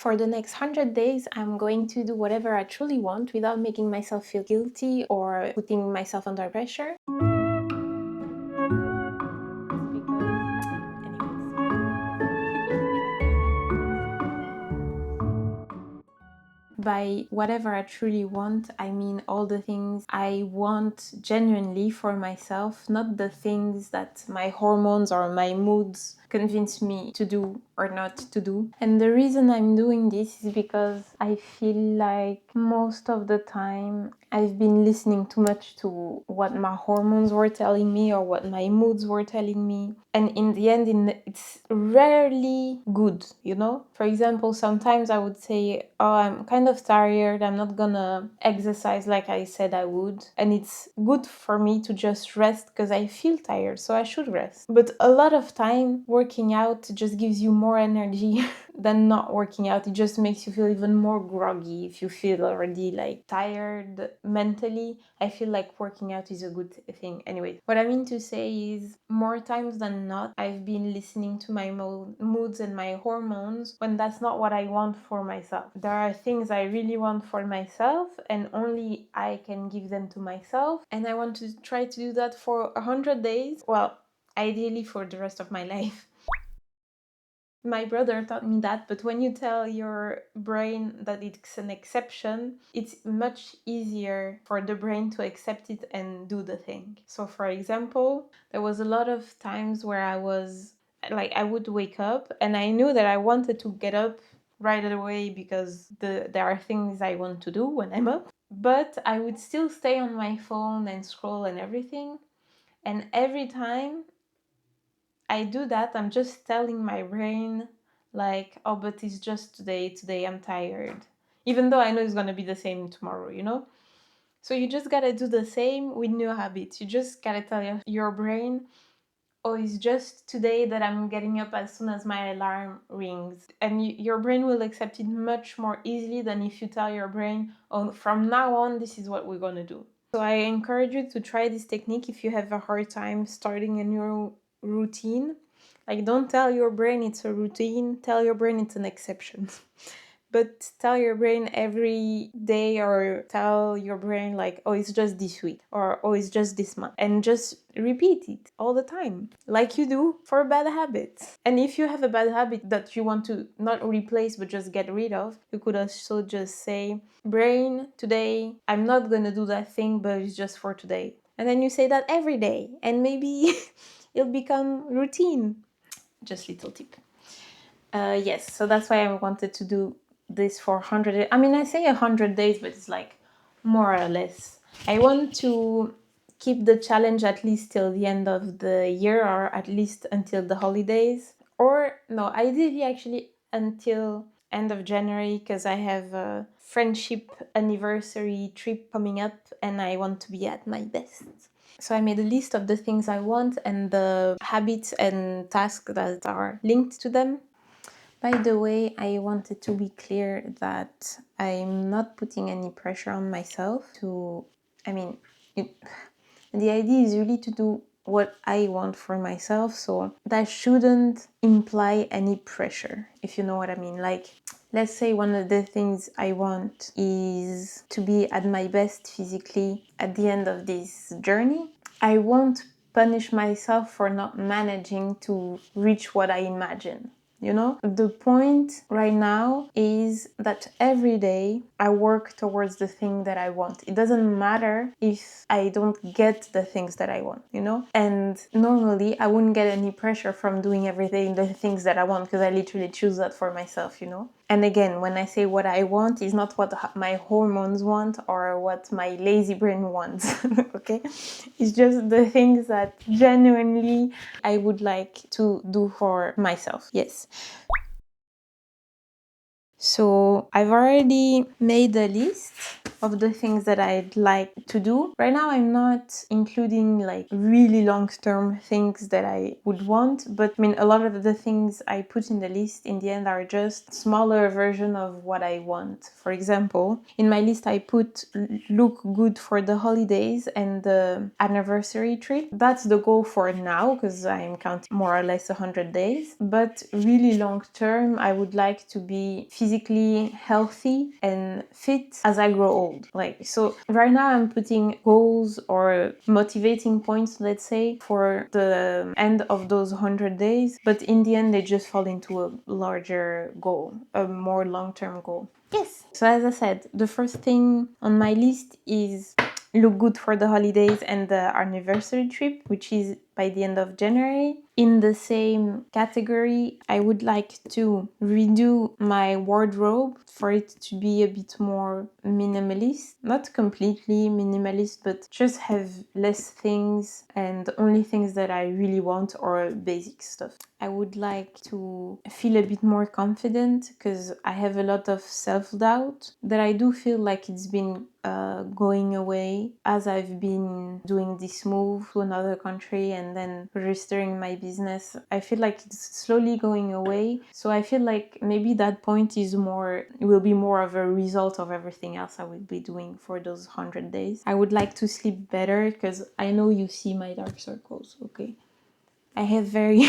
For the next 100 days, I'm going to do whatever I truly want without making myself feel guilty or putting myself under pressure. By whatever I truly want, I mean all the things I want genuinely for myself, not the things that my hormones or my moods convince me to do or not to do. And the reason I'm doing this is because I feel like most of the time I've been listening too much to what my hormones were telling me or what my moods were telling me. And in the end, it's rarely good, you know? For example, sometimes I would say, oh, I'm kind of tired, I'm not gonna exercise like I said I would. And it's good for me to just rest because I feel tired, so I should rest. But a lot of time, working out just gives you more energy than not working out. It just makes you feel even more groggy if you feel already like tired mentally. I feel like working out is a good thing. Anyway, what I mean to say is more times than not, I've been listening to my moods and my hormones when that's not what I want for myself. There are things I really want for myself and only I can give them to myself. And I want to try to do that for 100 days. Well, ideally for the rest of my life. My brother taught me that, but when you tell your brain that it's an exception, it's much easier for the brain to accept it and do the thing. So for example, there was a lot of times where I would wake up and I knew that I wanted to get up right away because there are things I want to do when I'm up, but I would still stay on my phone and scroll and everything. And every time I do that, I'm just telling my brain, like, oh, but it's just today I'm tired. Even though I know it's gonna be the same tomorrow, you know? So you just gotta do the same with new habits. You just gotta tell your brain, oh, it's just today that I'm getting up as soon as my alarm rings. And your brain will accept it much more easily than if you tell your brain, oh, from now on, this is what we're gonna do. So I encourage you to try this technique if you have a hard time starting a new routine. Like, don't tell your brain it's a routine, tell your brain it's an exception. But tell your brain every day, or tell your brain like, oh, it's just this week, or oh, it's just this month, and just repeat it all the time like you do for bad habits. And if you have a bad habit that you want to not replace but just get rid of, you could also just say, brain, today I'm not gonna do that thing, but it's just for today. And then you say that every day, and maybe it'll become routine. Just little tip. Yes, so that's why I wanted to do this for 100. I mean, I say 100 days, but it's like more or less. I want to keep the challenge at least till the end of the year, or at least until the holidays. Or no, ideally actually until end of January, because I have a friendship anniversary trip coming up and I want to be at my best. So I made a list of the things I want and the habits and tasks that are linked to them. By the way, I wanted to be clear that I'm not putting any pressure on myself to, the idea is really to do what I want for myself, so that shouldn't imply any pressure, if you know what I mean. Like, let's say one of the things I want is to be at my best physically at the end of this journey. I won't punish myself for not managing to reach what I imagine. You know, the point right now is that every day I work towards the thing that I want. It doesn't matter if I don't get the things that I want, you know? And normally I wouldn't get any pressure from doing everything, the things that I want, because I literally choose that for myself, you know? And again, when I say what I want, is not what my hormones want or what my lazy brain wants, okay? It's just the things that genuinely I would like to do for myself, yes. So I've already made a list of the things that I'd like to do. Right now I'm not including like really long-term things that I would want, but I mean a lot of the things I put in the list in the end are just smaller version of what I want. For example, in my list I put look good for the holidays and the anniversary trip. That's the goal for now because I'm counting more or less 100 days, but really long term I would like to be physically healthy and fit as I grow old. Like, so right now I'm putting goals or motivating points, let's say, for the end of those 100 days, but in the end they just fall into a larger goal, a more long-term goal. Yes. So as I said, the first thing on my list is look good for the holidays and the anniversary trip, which is by the end of January. In the same category, I would like to redo my wardrobe for it to be a bit more minimalist. Not completely minimalist, but just have less things and only things that I really want or basic stuff. I would like to feel a bit more confident because I have a lot of self-doubt that I do feel like it's been going away as I've been doing this move to another country and then registering my business. I feel like it's slowly going away. So I feel like maybe that point is more, it will be more of a result of everything else I will be doing for those 100 days. I would like to sleep better because I know you see my dark circles, okay? I have very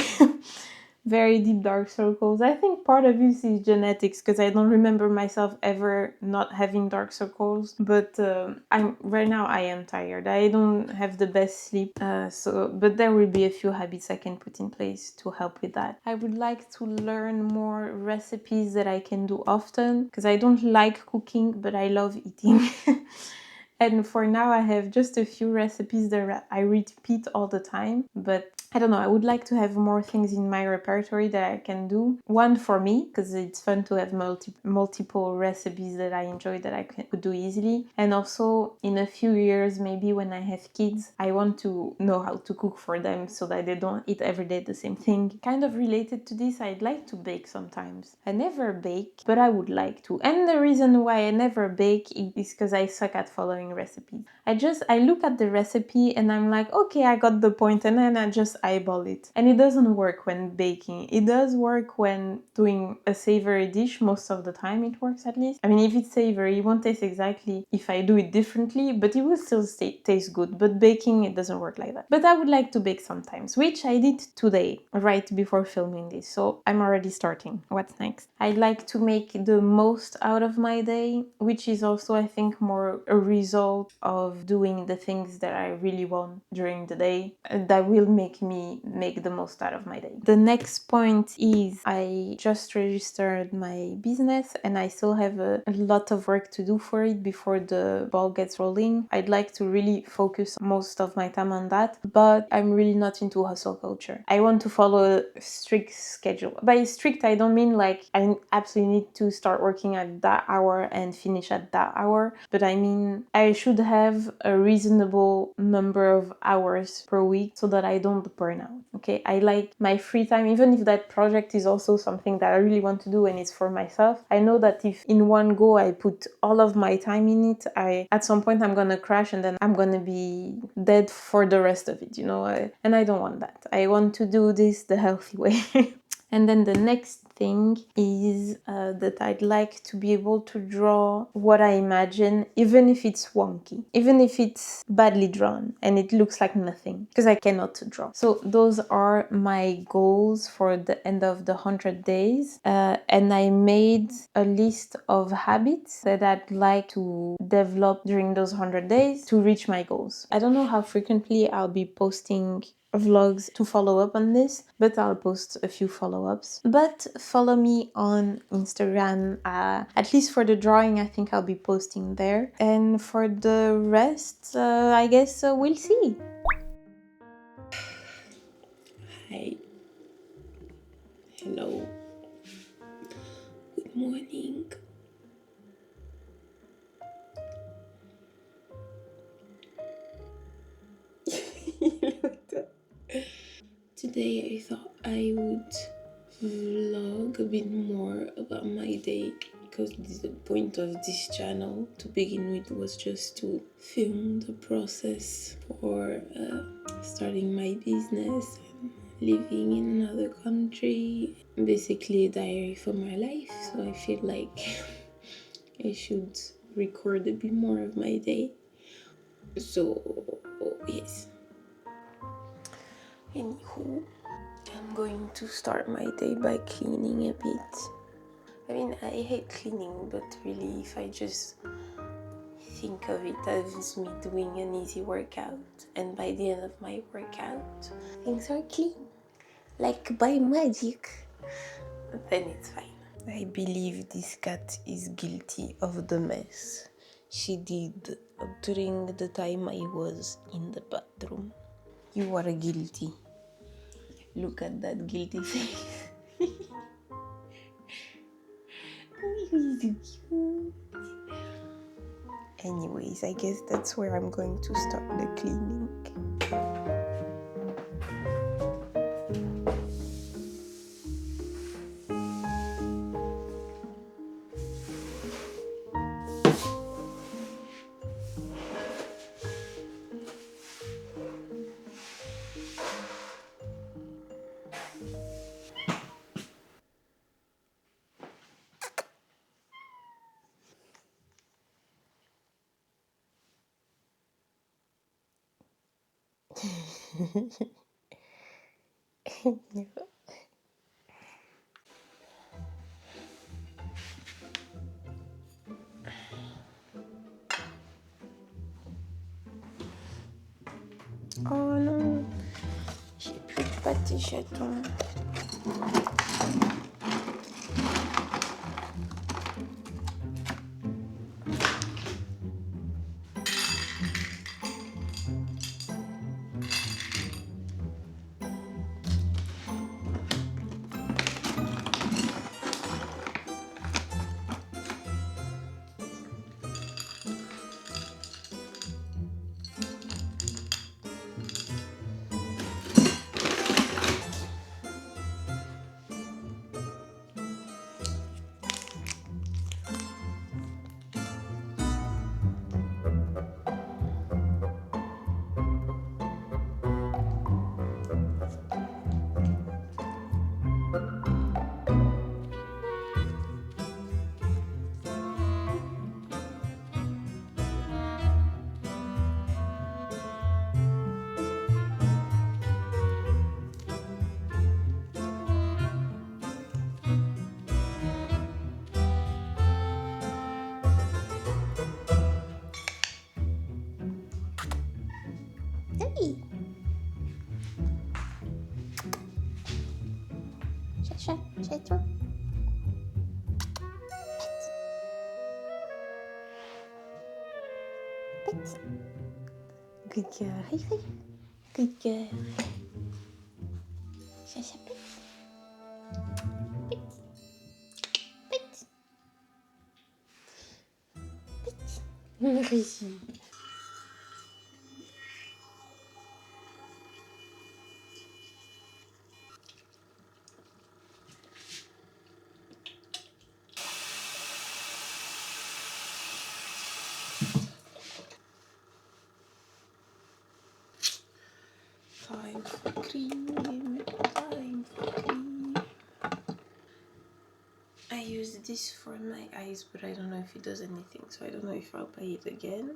very deep dark circles. I think part of this is genetics because I don't remember myself ever not having dark circles. But right now I am tired. I don't have the best sleep. But there will be a few habits I can put in place to help with that. I would like to learn more recipes that I can do often because I don't like cooking, but I love eating. And for now I have just a few recipes that I repeat all the time, but I don't know, I would like to have more things in my repertory that I can do. One for me, because it's fun to have multiple recipes that I enjoy that I could do easily. And also in a few years, maybe when I have kids, I want to know how to cook for them so that they don't eat every day the same thing. Kind of related to this, I'd like to bake sometimes. I never bake, but I would like to. And the reason why I never bake is because I suck at following recipes. I look at the recipe and I'm like, okay, I got the point, and then I just eyeball it. And it doesn't work when baking. It does work when doing a savory dish. Most of the time it works, at least. I mean, if it's savory, it won't taste exactly if I do it differently, but it will still taste good. But baking, it doesn't work like that. But I would like to bake sometimes, which I did today, right before filming this. So I'm already starting. What's next? I'd like to make the most out of my day, which is also, I think, more a result of doing the things that I really want during the day that will make me make the most out of my day. The next point is I just registered my business and I still have a lot of work to do for it before the ball gets rolling. I'd like to really focus most of my time on that, but I'm really not into hustle culture. I want to follow a strict schedule. By strict, I don't mean like I absolutely need to start working at that hour and finish at that hour, but I mean I should have a reasonable number of hours per week so that I don't burn out. Okay, I like my free time, even if that project is also something that I really want to do and it's for myself. I know that if in one go I put all of my time in it, at some point I'm gonna crash and then I'm gonna be dead for the rest of it, you know, and I don't want that. I want to do this the healthy way. And then the next thing is that I'd like to be able to draw what I imagine, even if it's wonky, even if it's badly drawn and it looks like nothing, because I cannot draw. So those are my goals for the end of the 100 days. And I made a list of habits that I'd like to develop during those 100 days to reach my goals. I don't know how frequently I'll be posting vlogs to follow up on this, but I'll post a few follow-ups. But follow me on Instagram, at least for the drawing. I think I'll be posting there, and for the rest I guess we'll see. Hi, hello, good morning. Today I thought I would vlog a bit more about my day because the point of this channel to begin with was just to film the process for starting my business and living in another country. Basically a diary for my life, so I feel like I should record a bit more of my day. So yes. Anywho, I'm going to start my day by cleaning a bit. I mean, I hate cleaning, but really, if I just think of it as me doing an easy workout, and by the end of my workout, things are clean, like by magic, then it's fine. I believe this cat is guilty of the mess she did during the time I was in the bathroom. You are guilty. Look at that guilty face. He's so cute. Anyways, I guess that's where I'm going to start the cleaning. Oh non, j'ai plus de pâté chaton. Hey! Chaton. Pet. Good girl. Hi, hi. Good girl. Chacha, pet. Pet. Pet. Pet. Merci. Time for cream. Time for cream. I use this for my eyes, but I don't know if it does anything, so I don't know if I'll buy it again.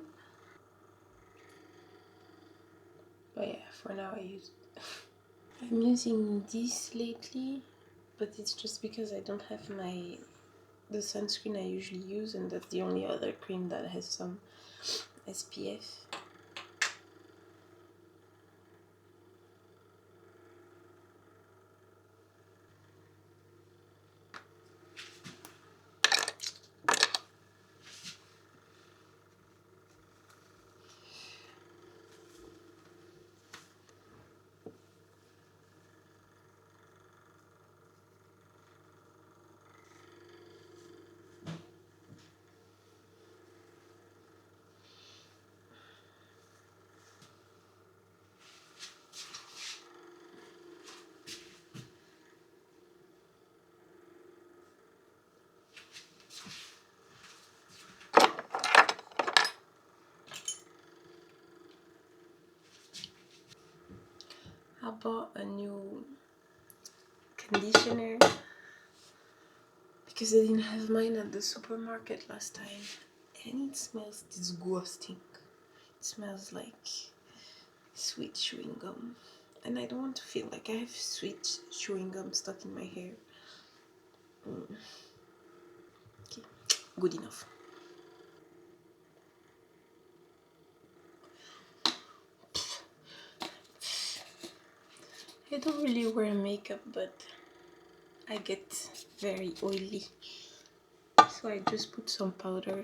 But yeah, for now I use it. I'm using this lately, but it's just because I don't have the sunscreen I usually use, and that's the only other cream that has some SPF. because I didn't have mine at the supermarket last time, and it smells disgusting. It smells like sweet chewing gum, and I don't want to feel like I have sweet chewing gum stuck in my hair. Okay, good enough. I don't really wear makeup, but I get very oily, so I just put some powder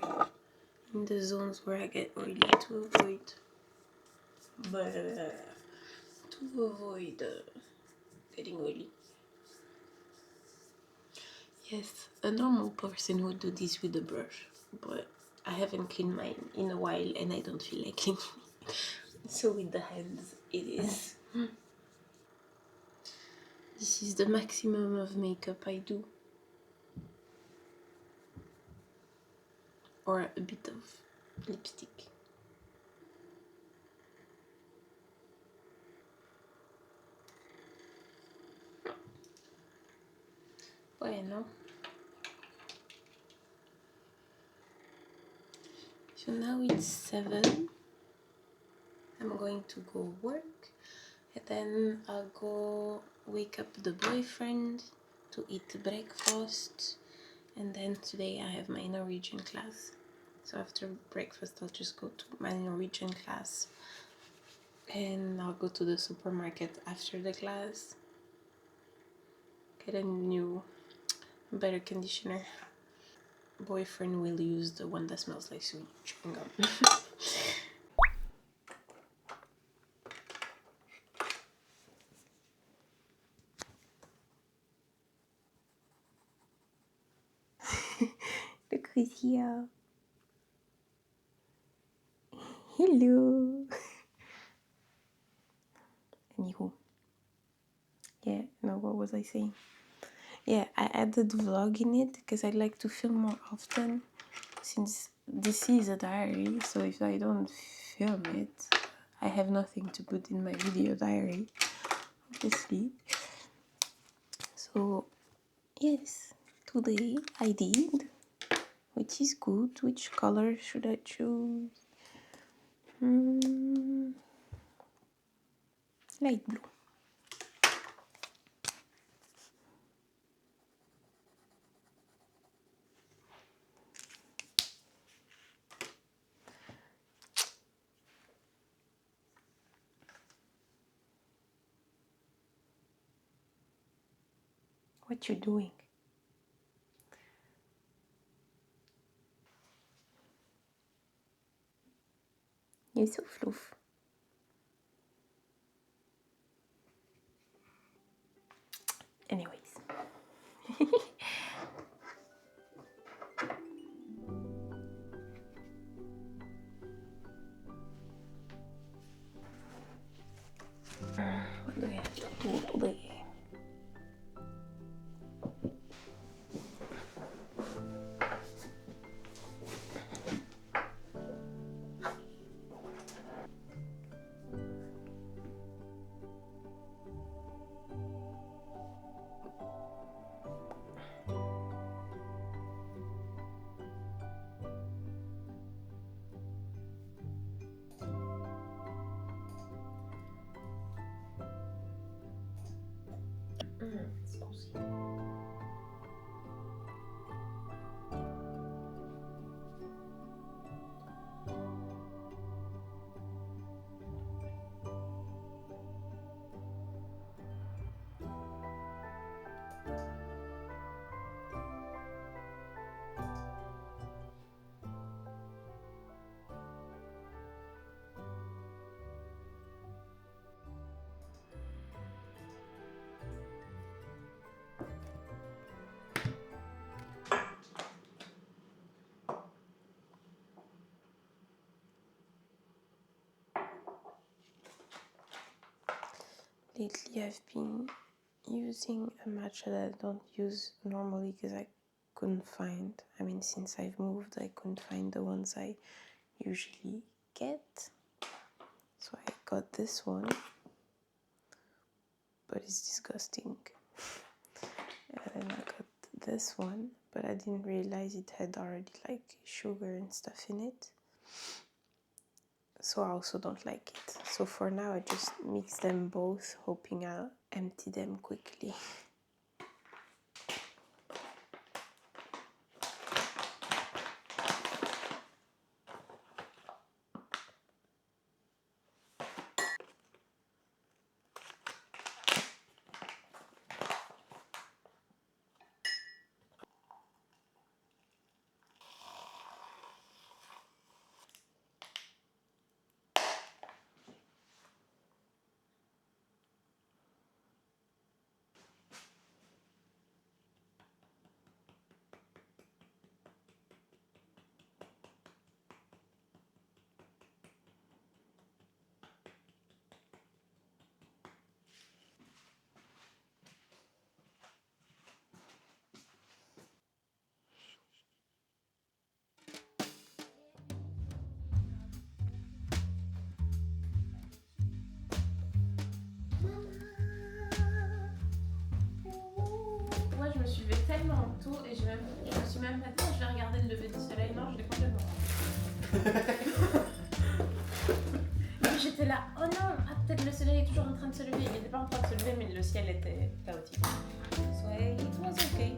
in the zones where I get oily to avoid getting oily. Yes, a normal person would do this with a brush, but I haven't cleaned mine in a while and I don't feel like cleaning it. So with the hands it is. This is the maximum of makeup I do. Or a bit of lipstick. Bueno. So now it's 7. I'm going to go work, and then I'll go wake up the boyfriend to eat breakfast, and then today I have my Norwegian class. So after breakfast I'll just go to my Norwegian class, and I'll go to the supermarket after the class, get a new, better conditioner. Boyfriend will use the one that smells like sweet chewing gum. Look who's here. Hello. Anywho. Yeah, no, what was I saying? Yeah, I added vlog in it because I like to film more often, since this is a diary, so if I don't film it, I have nothing to put in my video diary, obviously. So yes, today I did, which is good. Which color should I choose? Light blue. What you doing? You're so floof. Anyways. What do we have to do today? Scusi. Lately I've been using a matcha that I don't use normally because I couldn't find, since I've moved, I couldn't find the ones I usually get. So I got this one, but it's disgusting. And then I got this one, but I didn't realize it had already like sugar and stuff in it. So I also don't like it. So for now I just mix them both, hoping I'll empty them quickly. Moi, je me suis levée tellement tôt et je me suis même pas dit, je vais regarder le lever du soleil. Non, je l'ai complètement. Et puis j'étais là, oh non, peut-être le soleil est toujours en train de se lever. Il n'était pas en train de se lever, mais le ciel était chaotique. So it was okay.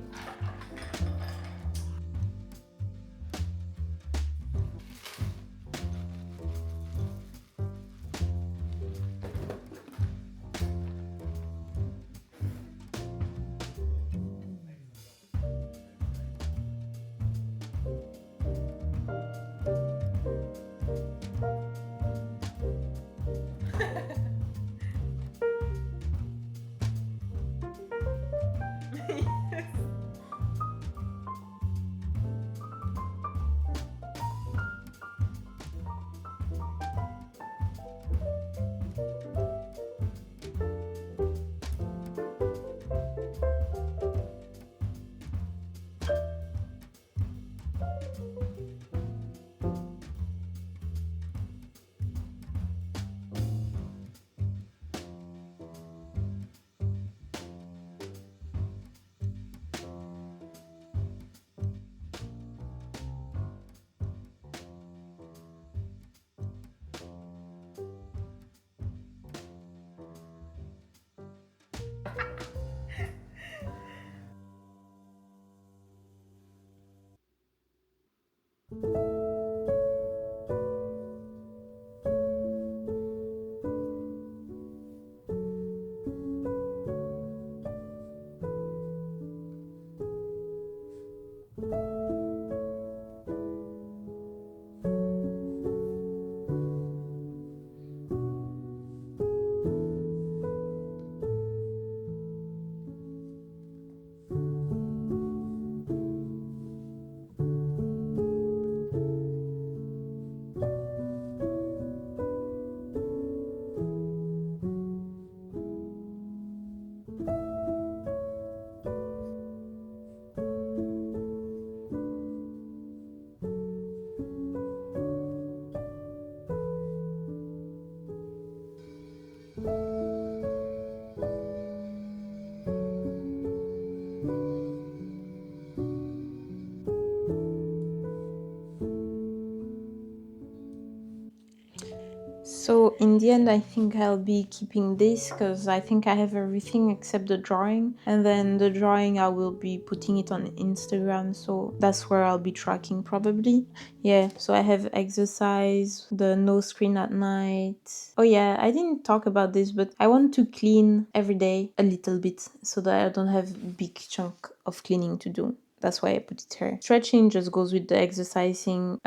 So in the end, I think I'll be keeping this because I think I have everything except the drawing. And then the drawing, I will be putting it on Instagram. So that's where I'll be tracking probably. Yeah, so I have exercise, the no screen at night. Oh yeah, I didn't talk about this, but I want to clean every day a little bit so that I don't have a big chunk of cleaning to do. That's why I put it here. Stretching just goes with the exercising.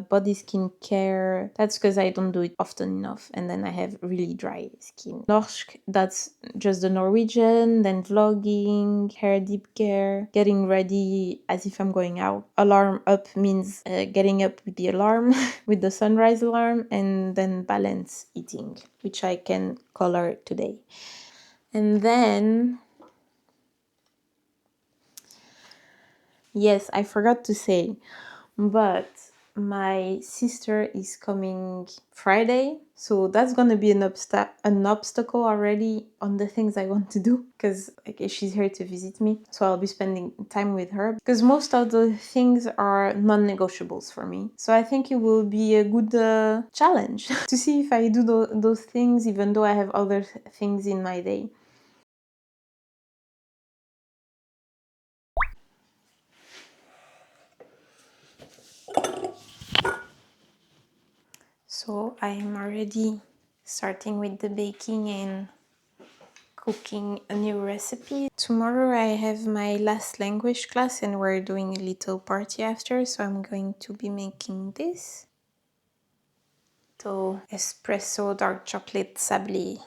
Body skin care, that's because I don't do it often enough. And then I have really dry skin. Norsk, that's just the Norwegian. Then vlogging, hair deep care, getting ready as if I'm going out. Alarm up means getting up with the alarm, with the sunrise alarm. And then balance eating, which I can color today. And then... yes, I forgot to say, but my sister is coming Friday, so that's gonna be an obstacle already on the things I want to do, because like she's here to visit me, so I'll be spending time with her, because most of the things are non-negotiables for me. So I think it will be a good challenge to see if I do those things, even though I have other things in my day. So I am already starting with the baking and cooking a new recipe. Tomorrow I have my last language class and we're doing a little party after, so I'm going to be making this. So espresso dark chocolate sablé.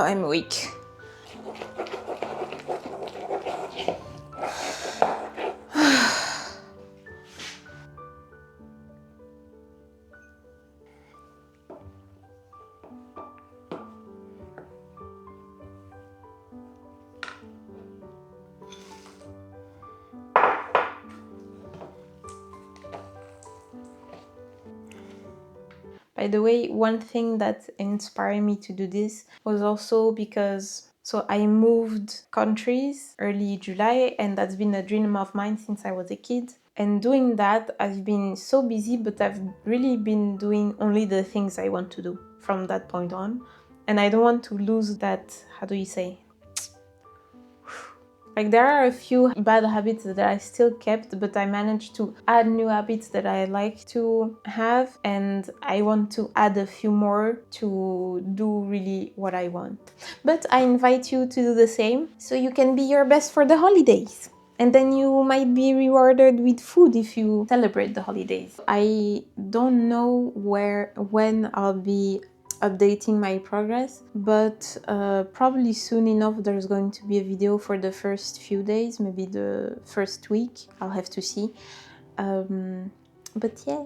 I'm weak. By the way, one thing that inspired me to do this was also because I moved countries early July, and that's been a dream of mine since I was a kid. And doing that, I've been so busy, but I've really been doing only the things I want to do from that point on. And I don't want to lose that, how do you say? Like, there are a few bad habits that I still kept, but I managed to add new habits that I like to have, and I want to add a few more to do really what I want. But I invite you to do the same, so you can be your best for the holidays. And then you might be rewarded with food if you celebrate the holidays. I don't know when I'll be updating my progress, but probably soon enough there's going to be a video for the first few days, maybe the first week, I'll have to see. But yeah,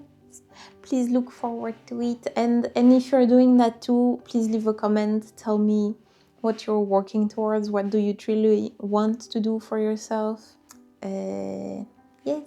please look forward to it, and if you're doing that too, please leave a comment, tell me what you're working towards, what do you truly want to do for yourself. Yes.